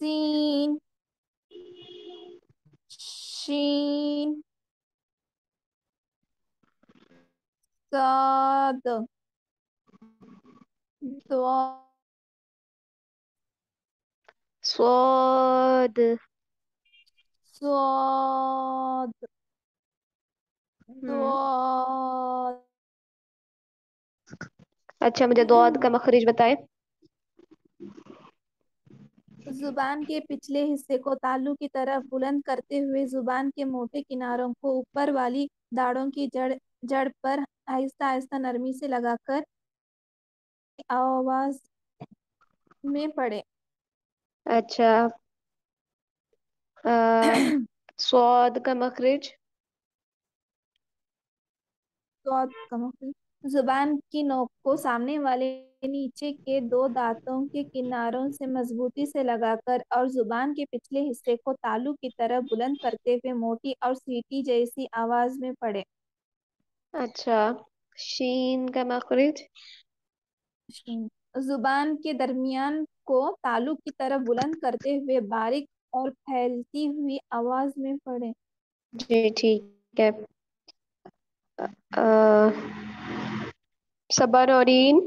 سین شین صاد ضاد صاد. صاد ضاد اچھا مجھے ضاد کا مخرج بتائیں. زبان کے پچھلے حصے کو تالو کی طرف بلند کرتے ہوئے زبان کے موٹے کناروں کو اوپر والی داڑھوں کی جڑ پر آہستہ آہستہ نرمی سے لگا کر آواز میں پڑھے. اچھا صاد کا مخرج. صاد کا مخرج زبان کی نوک کو سامنے والے نیچے کے دو دانتوں کے کناروں سے مضبوطی سے لگا کر اور زبان کے پچھلے حصے کو تالو کی طرف بلند کرتے ہوئے موٹی اور سیٹی جیسی آواز میں پڑھے. اچھا شین کا مخرج. شین زبان کے درمیان کو تالو کی طرف بلند کرتے ہوئے باریک اور پھیلتی ہوئی آواز میں پڑھے. جی ٹھیک ہے. صبا نورین.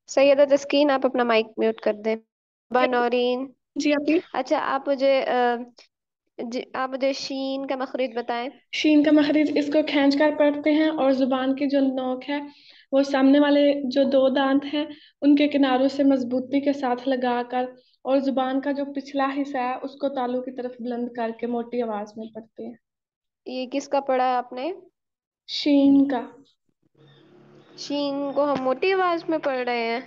سیدہ تسکین آپ اپنا مائک میوٹ کر دیں. صبا نورین. جی آپ ہی اچھا آپ مجھے شین کا مخرج بتائیں. شین کا مخرج اس کو کھینچ کر پڑھتے ہیں اور زبان کی جو نوک ہے وہ سامنے والے جو دو دانت ہیں ان کے کناروں سے مضبوطی کے ساتھ لگا کر اور زبان کا جو پچھلا حصہ ہے اس کو تالو کی طرف بلند کر کے موٹی آواز میں پڑھتے ہیں. یہ کس کا پڑھا ہے آپ نے؟ شین کا. شین کو ہم موٹی آواز میں پڑھ رہے ہیں.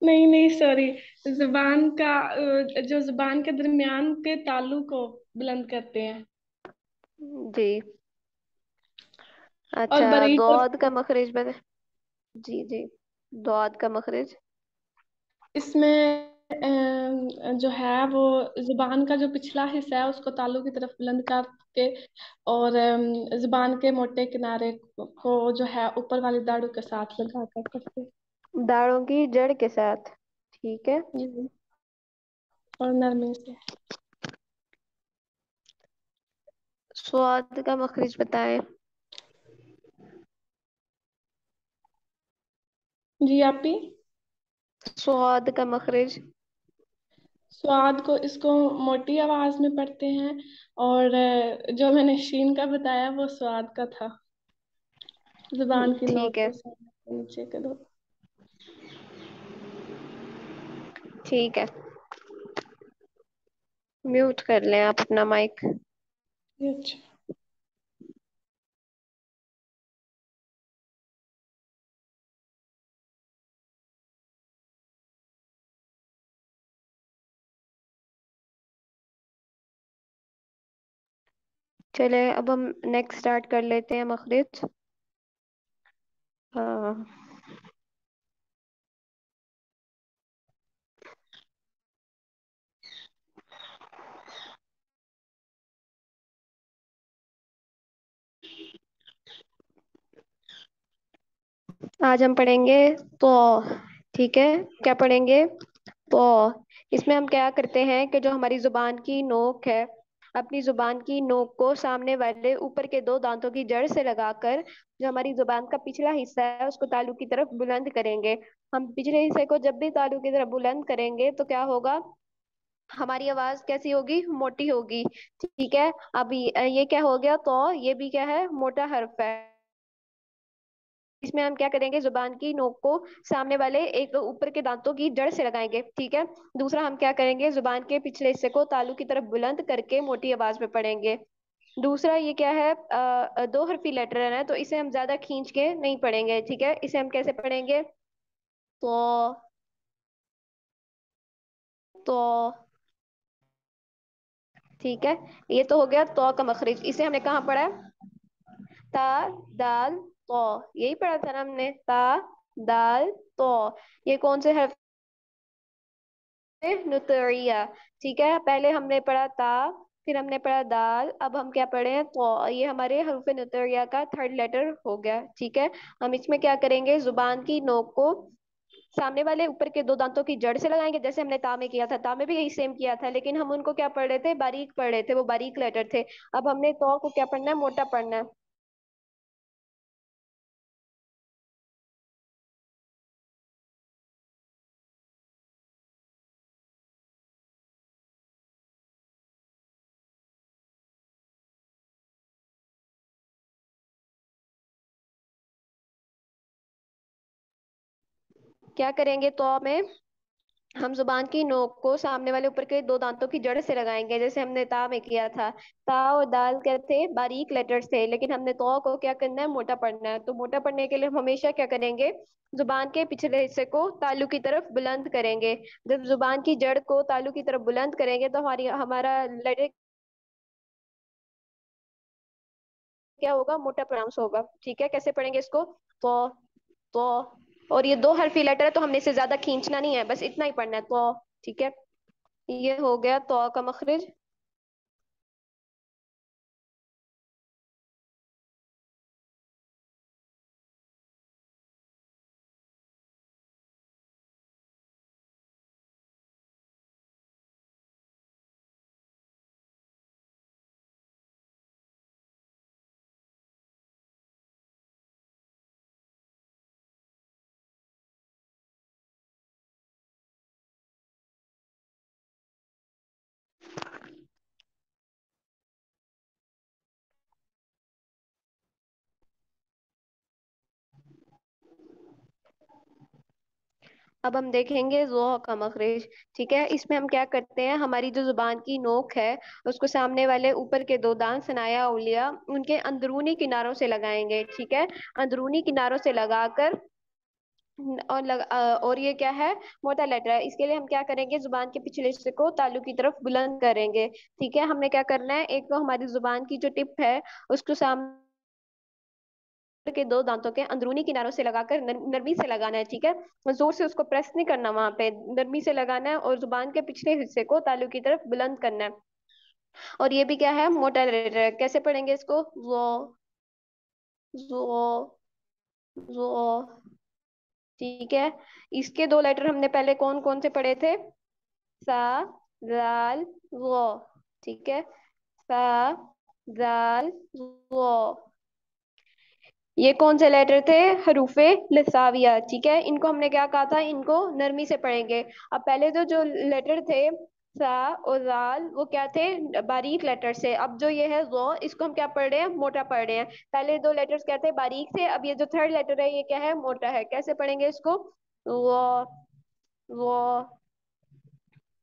نہیں سوری زبان کا جو زبان کے درمیان کے تالو کو بلند کرتے ہیں. جی اور اچھا باریک اور ضاد کا مخرج بتائیں. جی جی ضاد کا مخرج. اس میں جو ہے وہ زبان کا جو پچھلا حصہ ہے اس کو تالو کی طرف بلند کر کے اور زبان کے موٹے کنارے کو جو ہے اوپر والی داڑوں کے ساتھ لگا کر کرتے. داڑھوں کی جڑ کے ساتھ. ٹھیک ہے. جی اور نرمی سے. صاد کا مخرج بتائیں. جی آپ ہی صاد کا مخرج. سواد کو اس کو موٹی آواز میں پڑھتے ہیں اور جو میں نے شین کا بتایا وہ سواد کا تھا. زبان کی ٹھیک نوک ہے کے سامنے نیچے کے دو. ٹھیک ہے میوٹ کر لیں آپ اپنا مائک. اچھا چلے اب ہم نیکسٹ اسٹارٹ کر لیتے ہیں مخرج. ہاں آج ہم پڑھیں گے تو. ٹھیک ہے کیا پڑھیں گے؟ تو اس میں ہم کیا کرتے ہیں کہ جو ہماری زبان کی نوک ہے اپنی زبان کی نوک کو سامنے والے اوپر کے دو دانتوں کی جڑ سے لگا کر جو ہماری زبان کا پچھلا حصہ ہے اس کو تالو کی طرف بلند کریں گے. ہم پچھلے حصے کو جب بھی تالو کی طرف بلند کریں گے تو کیا ہوگا؟ ہماری آواز کیسی ہوگی؟ موٹی ہوگی. ٹھیک ہے. اب یہ کیا ہو گیا؟ تو یہ بھی کیا ہے؟ موٹا حرف ہے. اس میں ہم کیا کریں گے؟ زبان کی نوک کو سامنے والے ایک اوپر کے دانتوں کی جڑ سے لگائیں گے. ٹھیک ہے. دوسرا ہم کیا کریں گے؟ زبان کے پچھلے حصے کو تالو کی طرف بلند کر کے موٹی آواز میں پڑھیں گے. دوسرا یہ کیا ہے؟ دو حرفی لیٹر ہے تو اسے ہم زیادہ کھینچ کے نہیں پڑھیں گے. ٹھیک ہے. اسے ہم کیسے پڑھیں گے؟ تو ٹھیک ہے. یہ تو ہو گیا تو کا مخرج. اسے ہم نے کہاں پڑھا ہے؟ تا دال تو. یہی پڑھا تھا نا ہم نے؟ تا دال تو. یہ کون سے حرف؟ نطریہ. ٹھیک ہے. پہلے ہم نے پڑھا تا پھر ہم نے پڑھا دال. اب ہم کیا پڑھے ہیں؟ تو یہ ہمارے حروف نطریہ کا تھرڈ لیٹر ہو گیا. ٹھیک ہے، ہم اس میں کیا کریں گے؟ زبان کی نوک کو سامنے والے اوپر کے دو دانتوں کی جڑ سے لگائیں گے، جیسے ہم نے تا میں کیا تھا. تا میں بھی یہی سیم کیا تھا، لیکن ہم ان کو کیا پڑھ رہے تھے؟ باریک پڑھ رہے تھے، وہ باریک لیٹر تھے. اب ہم نے تو کو کیا پڑھنا ہے؟ موٹا پڑھنا ہے. کیا کریں گے؟ تو میں ہم زبان کی نوک کو سامنے والے اوپر کے دو دانتوں کی جڑ سے لگائیں گے، جیسے ہم نے تا میں کیا تھا. تا اور دال کیا تھے؟ باریک لیٹرز تھے، لیکن ہم نے تو کو کیا کرنا ہے؟ موٹا پڑھنا ہے. تو موٹا پڑھنے کے لیے ہم ہمیشہ کیا کریں گے؟ زبان کے پچھلے حصے کو تالو کی طرف بلند کریں گے. جب زبان کی جڑ کو تالو کی طرف بلند کریں گے تو ہمارا لیٹر کیا ہوگا؟ موٹا پروناؤنس ہوگا. ٹھیک ہے، کیسے پڑھیں گے اس کو؟ تو تو اور یہ دو حرفی لیٹر ہے، تو ہم نے اسے زیادہ کھینچنا نہیں ہے، بس اتنا ہی پڑھنا ہے. تو ٹھیک ہے، یہ ہو گیا تو کا مخرج. اب ہم دیکھیں گے ذو کا مخرج. ٹھیک ہے، اس میں ہم کیا کرتے ہیں؟ ہماری جو زبان کی نوک ہے اس کو سامنے والے اوپر کے دو دانت ثنایا اولیا ان کے اندرونی کناروں سے لگائیں گے. ٹھیک ہے، اندرونی کناروں سے لگا کر اور یہ کیا ہے؟ موٹا لیٹر ہے. اس کے لیے ہم کیا کریں گے؟ زبان کے پچھلے حصے کو تالو کی طرف بلند کریں گے. ٹھیک ہے، ہم نے کیا کرنا ہے؟ ایک تو ہماری زبان کی جو ٹپ ہے اس کو سامنے کے دو دانتوں کے اندرونی کناروں سے لگا کر نرمی سے لگانا ہے. ٹھیک ہے، زور سے اس کو پریس نہیں کرنا، وہاں پہ نرمی سے لگانا ہے اور زبان کے پچھلے حصے کو تالو کی طرف بلند کرنا ہے. اور یہ بھی کیا ہے؟ موٹا لیٹر ہے. کیسے پڑھیں گے اس کو؟ زو زو زو. ٹھیک ہے، اس کے دو لیٹر ہم نے پہلے کون کون سے پڑھے تھے؟ سا، زال، وہ. ٹھیک ہے، سا، زال، وہ. یہ کون سے لیٹر تھے؟ حروف لساویہ. ٹھیک ہے، ان کو ہم نے کیا کہا تھا؟ ان کو نرمی سے پڑھیں گے. اب پہلے جو لیٹر تھے سا اور زال وہ کیا تھے؟ باریک لیٹر سے. اب جو یہ ہے زو، اس کو ہم کیا پڑھ رہے ہیں؟ موٹا پڑھ رہے ہیں. پہلے دو لیٹرز کیا تھے؟ باریک تھے. اب یہ جو تھرڈ لیٹر ہے یہ کیا ہے؟ موٹا ہے. کیسے پڑھیں گے اس کو؟ وہ وہ.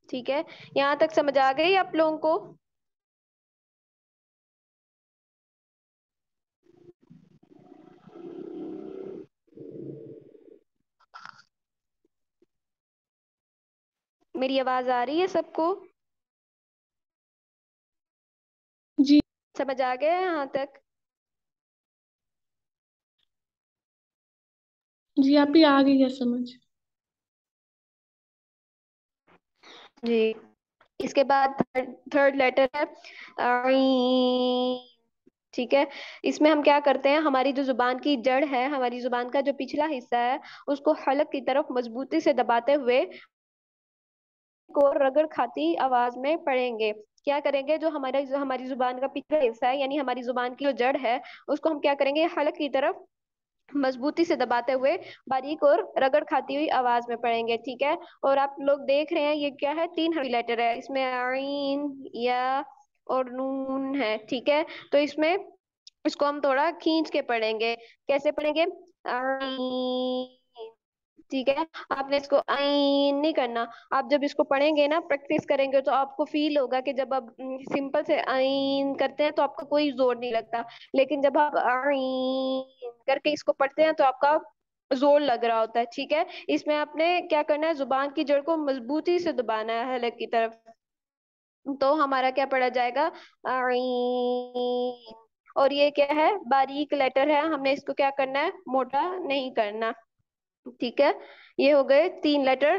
ٹھیک ہے، یہاں تک سمجھ آ گئی آپ لوگوں کو؟ میری آواز آ رہی ہے سب کو؟ جی سمجھ آ گیا یہاں تک؟ جی آپ ہی آ گئی ہے سمجھ. جی، اس کے بعد تھرڈ لیٹر ہے عین. ٹھیک ہے، اس میں ہم کیا کرتے ہیں؟ ہماری جو زبان کی جڑ ہے، ہماری زبان کا جو پچھلا حصہ ہے اس کو حلق کی طرف مضبوطی سے دباتے ہوئے کو رگڑ کھاتی آواز میں پڑھیں گے. کیا کریں گے؟ جو ہماری زبان کا پچھلا حصہ ہے، یعنی ہماری زبان کی جو جڑ ہے اس کو ہم کیا کریں گے؟ حلق کی طرف مضبوطی سے دباتے ہوئے باریک اور رگڑ کھاتی ہوئی آواز میں پڑھیں گے. ٹھیک ہے، اور آپ لوگ دیکھ رہے ہیں یہ کیا ہے؟ تین حرفی لیٹر ہے. اس میں عین، یا اور نون ہے. ٹھیک ہے، تو اس میں اس کو ہم تھوڑا کھینچ کے پڑھیں گے. کیسے پڑھیں گے؟ عین. ٹھیک ہے، آپ نے اس کو عین نہیں کرنا. آپ جب اس کو پڑھیں گے نا، پریکٹس کریں گے، تو آپ کو فیل ہوگا کہ جب آپ سمپل سے عین کرتے ہیں تو آپ کا کوئی زور نہیں لگتا، لیکن جب آپ عین کر کے اس کو پڑھتے ہیں تو آپ کا زور لگ رہا ہوتا ہے. ٹھیک ہے، اس میں آپ نے کیا کرنا ہے؟ زبان کی جڑ کو مضبوطی سے دبانا ہے حلق کی طرف. تو ہمارا کیا پڑھا جائے گا؟ عین. اور یہ کیا ہے؟ باریک لیٹر ہے. ہم نے اس کو کیا کرنا ہے؟ موٹا نہیں کرنا. ٹھیک ہے، یہ ہو گئے تین لیٹر.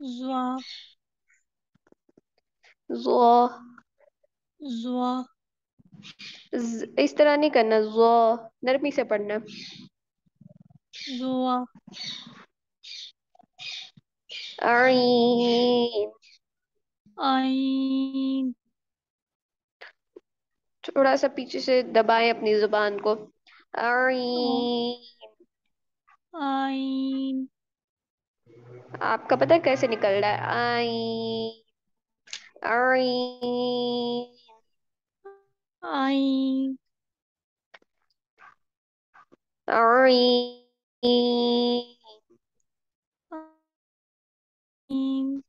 زوا زو زوا اس طرح نہیں کرنا، زو نرمی سے پڑھنا. زوا عین عین تھوڑا سا پیچھے سے دبائیں اپنی زبان کو. عین عین آپ کا پتہ ہے کیسے نکل رہا ہے؟ عین عین عین عین. عین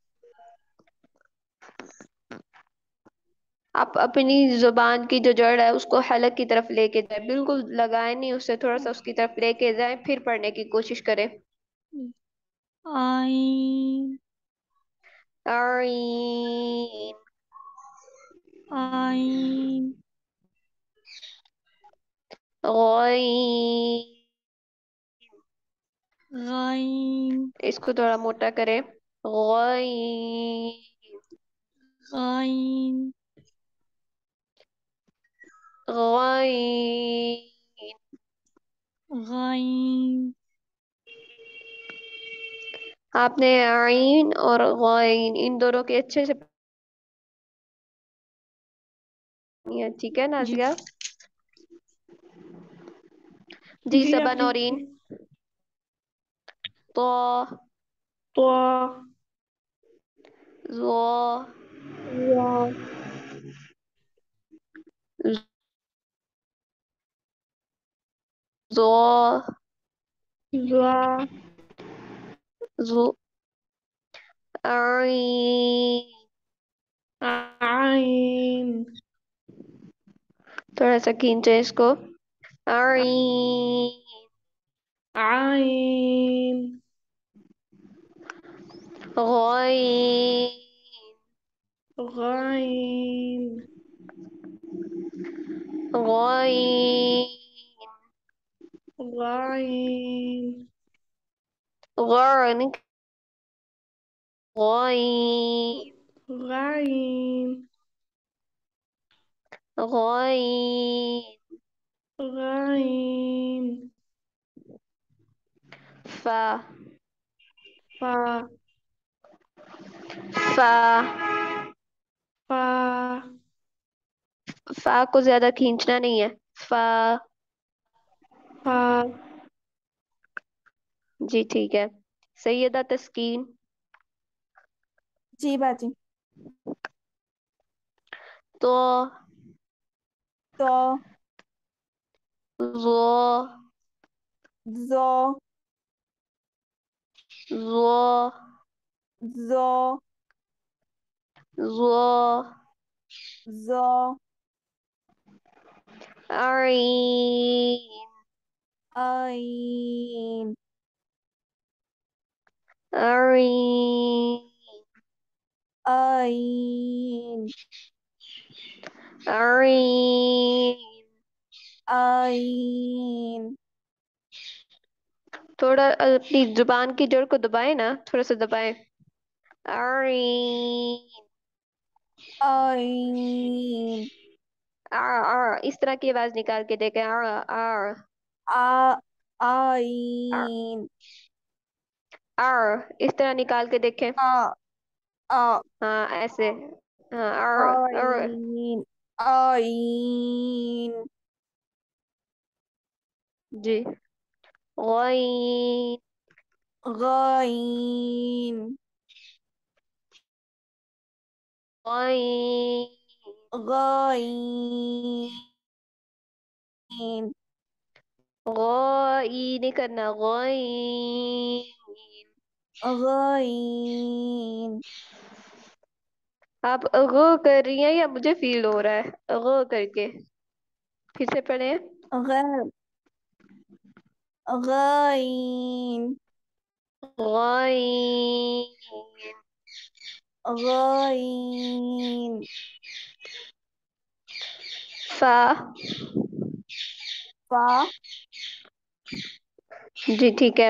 آپ اپنی زبان کی جو جڑ ہے اس کو حلق کی طرف لے کے جائیں، بالکل لگائیں نہیں اسے، تھوڑا سا اس کی طرف لے کے جائیں، پھر پڑھنے کی کوشش کریں. عین عین عین غین. غین اس کو تھوڑا موٹا کریں. غین غین غین. غین آپ نے عین اور غین ان دونوں کے اچھے سے پڑھنی ہے، ٹھیک ہے جی نازیہ؟ جی جی صبا آپ نورین. تو تو زو وا زو زوا زو عین. عین تھوڑا سا کھینچے اس کو. عین عین غین غین غین غین غین غین غین غین. غین فا فا فا فا فا کو زیادہ کھینچنا نہیں ہے. فا. فا جی ٹھیک ہے. سیدہ تسکین. جی باجی. تو تو زو زو زو زو زو زو عین عین عین عین عین. عین تھوڑا اپنی زبان کی جڑ کو دبائیں نا، تھوڑا سا دبائیں. عین عین اس طرح کی آواز نکال کے دیکھیں. عین اس طرح نکال کے دیکھیں. آ آ ہاں ایسے. ہاں عین عین جی. غین غین غین غین غین نہیں کرنا. غین غین آپ کر رہی ہیں یا مجھے فیل ہو رہا ہے کر کے؟ پھر سے پڑھیں. غیر غین غین غین فا. فا جی ٹھیک ہے.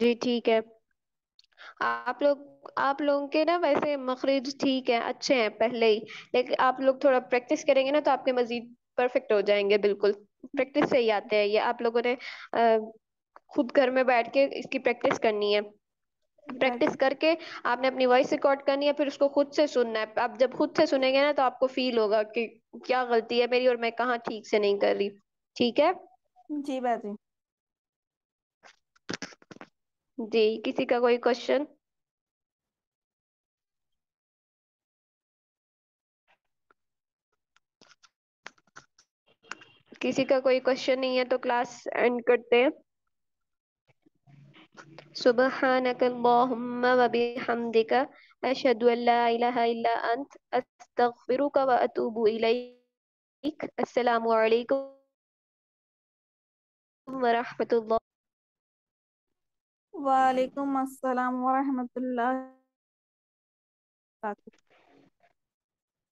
جی ٹھیک ہے. آپ لوگوں کے نا ویسے مخرج ٹھیک ہے، اچھے ہیں پہلے ہی، لیکن آپ لوگ تھوڑا پریکٹس کریں گے نا تو آپ کے مزید پرفیکٹ ہو جائیں گے. بالکل پریکٹس سے ہی آتے ہیں یہ. آپ لوگوں نے خود گھر میں بیٹھ کے اس کی پریکٹس کرنی ہے. جی پریکٹس باجی. کر کے آپ نے اپنی وائس ریکارڈ کرنی ہے، پھر اس کو خود سے سننا ہے. آپ جب خود سے سنیں گے نا تو آپ کو فیل ہوگا کہ کیا غلطی ہے میری اور میں کہاں ٹھیک سے نہیں کر رہی. ٹھیک ہے. جی باجی. جی کسی کا کوئی کوشچن؟ کسی کا کوئی کوشچن نہیں ہے تو کلاس اینڈ کرتے ہیں. سبحانك اللهم وبحمدك أشهد أن لا إله إلا أنت أستغفرك وأتوب إليك. السلام عليكم ورحمة الله. وعلیکم السلام ورحمۃ اللہ وبرکاتہ.